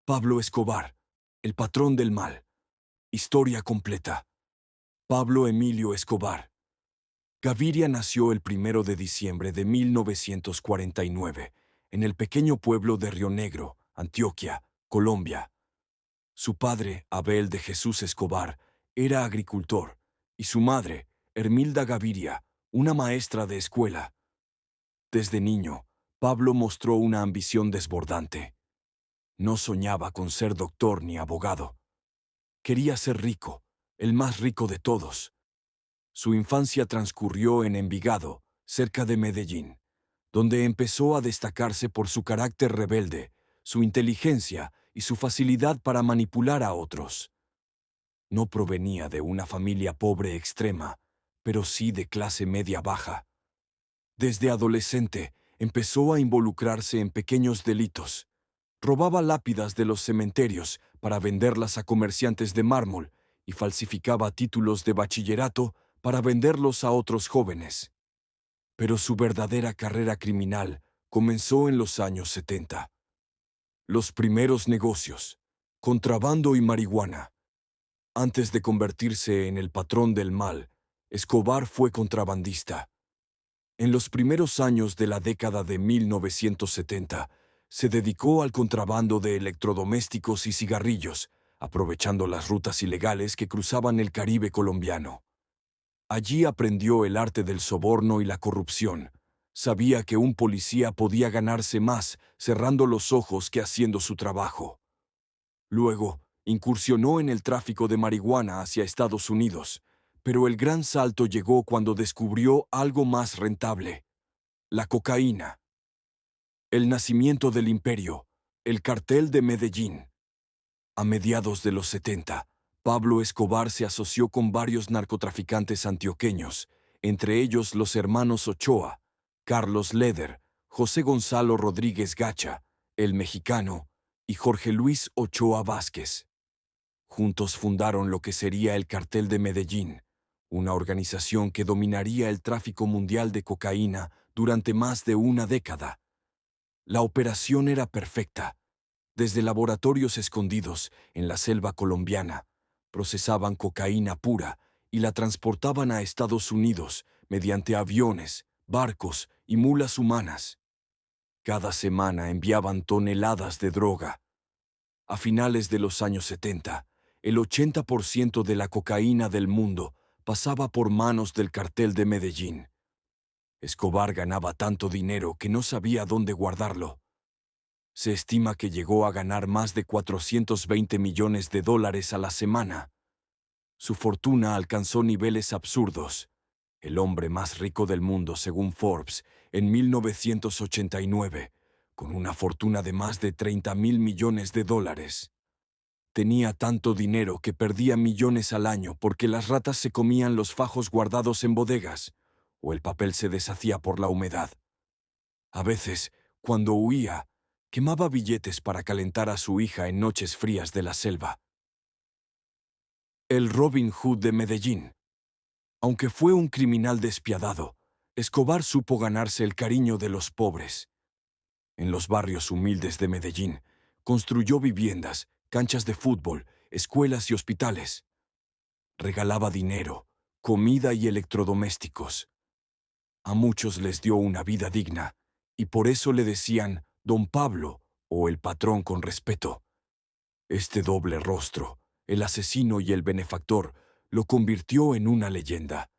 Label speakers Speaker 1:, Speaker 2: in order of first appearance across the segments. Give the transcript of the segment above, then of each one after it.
Speaker 1: Pablo Escobar, el patrón del mal. Historia completa. Pablo Emilio Escobar. Gaviria nació el 1 de diciembre de 1949 en el pequeño pueblo de Río Negro, Antioquia, Colombia. Su padre, Abel de Jesús Escobar, era agricultor, y su madre, Hermilda Gaviria, una maestra de escuela. Desde niño, Pablo mostró una ambición desbordante. No soñaba con ser doctor ni abogado. Quería ser rico, el más rico de todos. Su infancia transcurrió en Envigado, cerca de Medellín, donde empezó a destacarse por su carácter rebelde, su inteligencia y su facilidad para manipular a otros. No provenía de una familia pobre extrema, pero sí de clase media baja. Desde adolescente, empezó a involucrarse en pequeños delitos. Robaba lápidas de los cementerios para venderlas a comerciantes de mármol y falsificaba títulos de bachillerato para venderlos a otros jóvenes. Pero su verdadera carrera criminal comenzó en los años 70. Los primeros negocios: contrabando y marihuana. Antes de convertirse en el patrón del mal, Escobar fue contrabandista. En los primeros años de la década de 1970, se dedicó al contrabando de electrodomésticos y cigarrillos, aprovechando las rutas ilegales que cruzaban el Caribe colombiano. Allí aprendió el arte del soborno y la corrupción. Sabía que un policía podía ganarse más cerrando los ojos que haciendo su trabajo. Luego, incursionó en el tráfico de marihuana hacia Estados Unidos, pero el gran salto llegó cuando descubrió algo más rentable: la cocaína. El nacimiento del imperio, el cartel de Medellín. A mediados de los 70, Pablo Escobar se asoció con varios narcotraficantes antioqueños, entre ellos los hermanos Ochoa, Carlos Leder, José Gonzalo Rodríguez Gacha, el mexicano, y Jorge Luis Ochoa Vázquez. Juntos fundaron lo que sería el Cartel de Medellín, una organización que dominaría el tráfico mundial de cocaína durante más de una década. La operación era perfecta. Desde laboratorios escondidos en la selva colombiana, procesaban cocaína pura y la transportaban a Estados Unidos mediante aviones, barcos y mulas humanas. Cada semana enviaban toneladas de droga. A finales de los años 70, el 80% de la cocaína del mundo pasaba por manos del cartel de Medellín. Escobar ganaba tanto dinero que no sabía dónde guardarlo. Se estima que llegó a ganar más de 420 millones de dólares a la semana. Su fortuna alcanzó niveles absurdos. El hombre más rico del mundo, según Forbes, en 1989, con una fortuna de más de 30.000 millones de dólares. Tenía tanto dinero que perdía millones al año porque las ratas se comían los fajos guardados en bodegas, o el papel se deshacía por la humedad. A veces, cuando huía, quemaba billetes para calentar a su hija en noches frías de la selva. El Robin Hood de Medellín. Aunque fue un criminal despiadado, Escobar supo ganarse el cariño de los pobres. En los barrios humildes de Medellín, construyó viviendas, canchas de fútbol, escuelas y hospitales. Regalaba dinero, comida y electrodomésticos. A muchos les dio una vida digna, y por eso le decían Don Pablo o el patrón con respeto. Este doble rostro, el asesino y el benefactor, lo convirtió en una leyenda.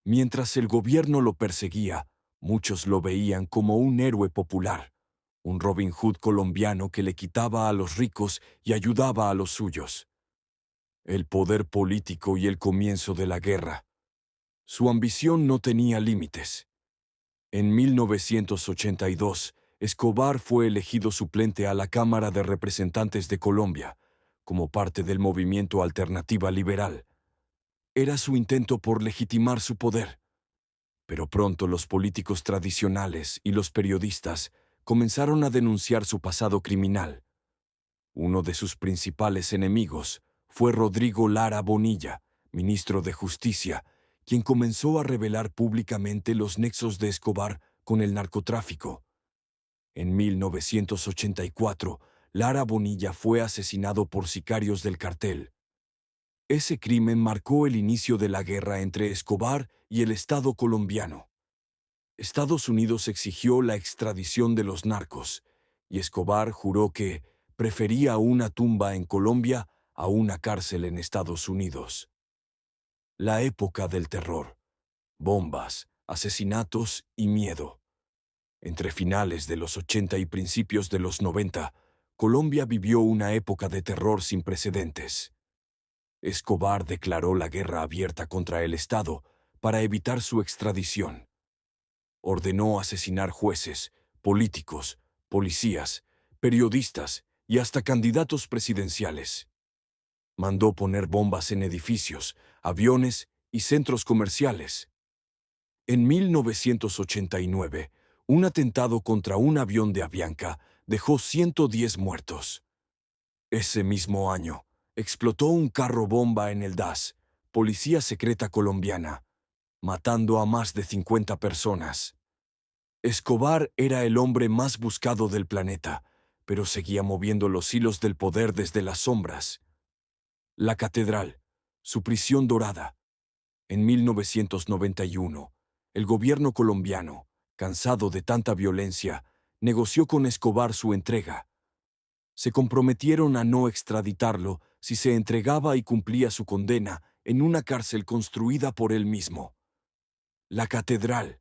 Speaker 1: Mientras el gobierno lo perseguía, muchos lo veían como un héroe popular, un Robin Hood colombiano que le quitaba a los ricos y ayudaba a los suyos. El poder político y el comienzo de la guerra. Su ambición no tenía límites. En 1982, Escobar fue elegido suplente a la Cámara de Representantes de Colombia, como parte del movimiento Alternativa Liberal. Era su intento por legitimar su poder. Pero pronto los políticos tradicionales y los periodistas comenzaron a denunciar su pasado criminal. Uno de sus principales enemigos fue Rodrigo Lara Bonilla, ministro de Justicia, quien comenzó a revelar públicamente los nexos de Escobar con el narcotráfico. En 1984, Lara Bonilla fue asesinado por sicarios del cartel. Ese crimen marcó el inicio de la guerra entre Escobar y el Estado colombiano. Estados Unidos exigió la extradición de los narcos, y Escobar juró que prefería una tumba en Colombia a una cárcel en Estados Unidos. La época del terror, bombas, asesinatos y miedo. Entre finales de los 80 y principios de los 90, Colombia vivió una época de terror sin precedentes. Escobar declaró la guerra abierta contra el Estado para evitar su extradición. Ordenó asesinar jueces, políticos, policías, periodistas y hasta candidatos presidenciales. Mandó poner bombas en edificios, aviones y centros comerciales. En 1989, un atentado contra un avión de Avianca dejó 110 muertos. Ese mismo año, explotó un carro bomba en el DAS, Policía Secreta Colombiana, matando a más de 50 personas. Escobar era el hombre más buscado del planeta, pero seguía moviendo los hilos del poder desde las sombras. La Catedral, su prisión dorada. En 1991, el gobierno colombiano, cansado de tanta violencia, negoció con Escobar su entrega. Se comprometieron a no extraditarlo si se entregaba y cumplía su condena en una cárcel construida por él mismo. La Catedral.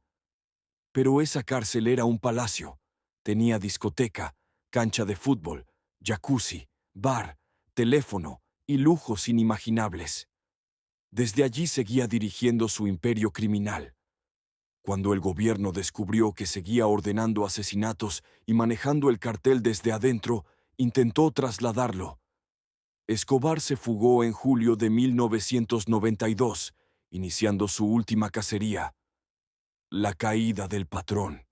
Speaker 1: Pero esa cárcel era un palacio. Tenía discoteca, cancha de fútbol, jacuzzi, bar, teléfono y lujos inimaginables. Desde allí seguía dirigiendo su imperio criminal. Cuando el gobierno descubrió que seguía ordenando asesinatos y manejando el cartel desde adentro, intentó trasladarlo. Escobar se fugó en julio de 1992, iniciando su última cacería. La caída del patrón.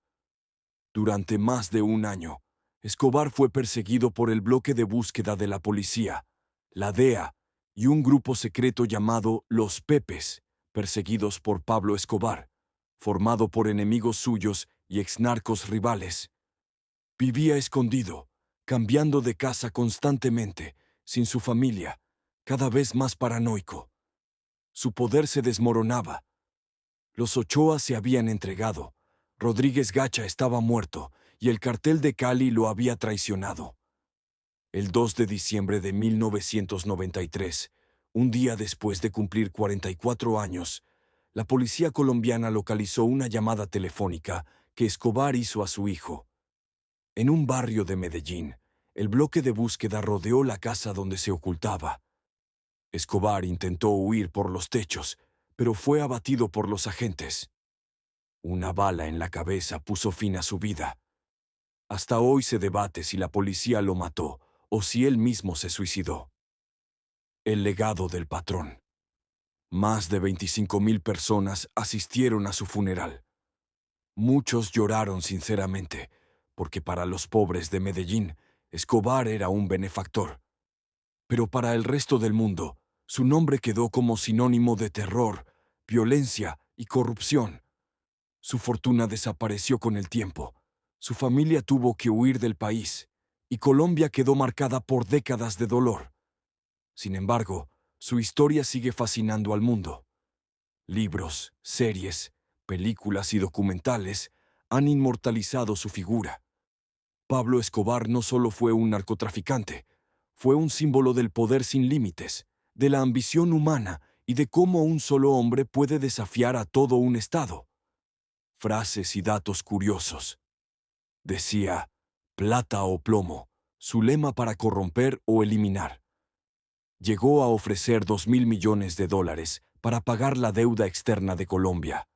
Speaker 1: Durante más de un año, Escobar fue perseguido por el bloque de búsqueda de la policía, la DEA, y un grupo secreto llamado Los Pepes, perseguidos por Pablo Escobar, formado por enemigos suyos y exnarcos rivales. Vivía escondido, cambiando de casa constantemente, sin su familia, cada vez más paranoico. Su poder se desmoronaba. Los Ochoa se habían entregado, Rodríguez Gacha estaba muerto y el cartel de Cali lo había traicionado. El 2 de diciembre de 1993, un día después de cumplir 44 años, la policía colombiana localizó una llamada telefónica que Escobar hizo a su hijo. En un barrio de Medellín, el bloque de búsqueda rodeó la casa donde se ocultaba. Escobar intentó huir por los techos, pero fue abatido por los agentes. Una bala en la cabeza puso fin a su vida. Hasta hoy se debate si la policía lo mató o si él mismo se suicidó. El legado del patrón. Más de 25,000 personas asistieron a su funeral. Muchos lloraron sinceramente, porque para los pobres de Medellín, Escobar era un benefactor. Pero para el resto del mundo, su nombre quedó como sinónimo de terror, violencia y corrupción. Su fortuna desapareció con el tiempo, su familia tuvo que huir del país, y Colombia quedó marcada por décadas de dolor. Sin embargo, su historia sigue fascinando al mundo. Libros, series, películas y documentales han inmortalizado su figura. Pablo Escobar no solo fue un narcotraficante, fue un símbolo del poder sin límites, de la ambición humana y de cómo un solo hombre puede desafiar a todo un estado. Frases y datos curiosos. Decía, plata o plomo, su lema para corromper o eliminar. Llegó a ofrecer 2.000 millones de dólares para pagar la deuda externa de Colombia.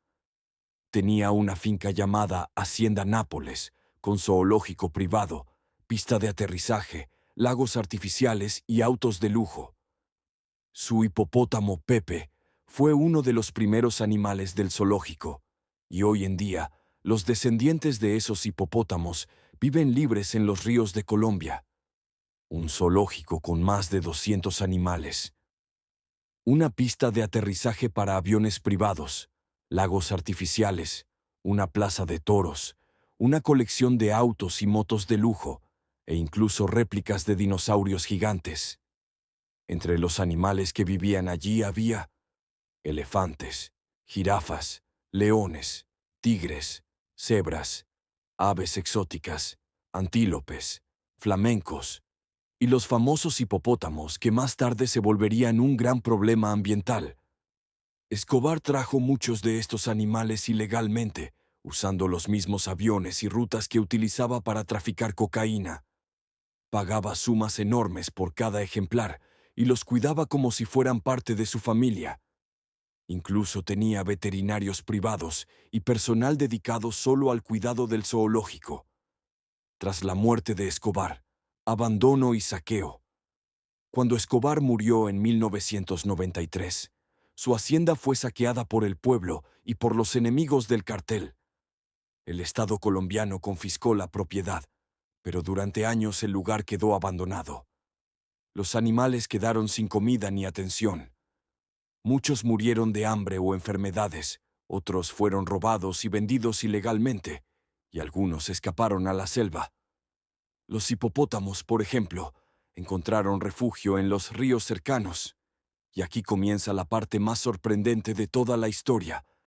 Speaker 1: Tenía una finca llamada Hacienda Nápoles, con zoológico privado, pista de aterrizaje, lagos artificiales y autos de lujo. Su hipopótamo Pepe fue uno de los primeros animales del zoológico, y hoy en día los descendientes de esos hipopótamos viven libres en los ríos de Colombia. Un zoológico con más de 200 animales. Una pista de aterrizaje para aviones privados, lagos artificiales, una plaza de toros, una colección de autos y motos de lujo, e incluso réplicas de dinosaurios gigantes. Entre los animales que vivían allí había elefantes, jirafas, leones, tigres, cebras, aves exóticas, antílopes, flamencos y los famosos hipopótamos que más tarde se volverían un gran problema ambiental. Escobar trajo muchos de estos animales ilegalmente, usando los mismos aviones y rutas que utilizaba para traficar cocaína. Pagaba sumas enormes por cada ejemplar y los cuidaba como si fueran parte de su familia. Incluso tenía veterinarios privados y personal dedicado solo al cuidado del zoológico. Tras la muerte de Escobar, abandono y saqueo. Cuando Escobar murió en 1993, su hacienda fue saqueada por el pueblo y por los enemigos del cartel. El Estado colombiano confiscó la propiedad, pero durante años el lugar quedó abandonado. Los animales quedaron sin comida ni atención. Muchos murieron de hambre o enfermedades, otros fueron robados y vendidos ilegalmente, y algunos escaparon a la selva. Los hipopótamos, por ejemplo, encontraron refugio en los ríos cercanos. Y aquí comienza la parte más sorprendente de toda la historia,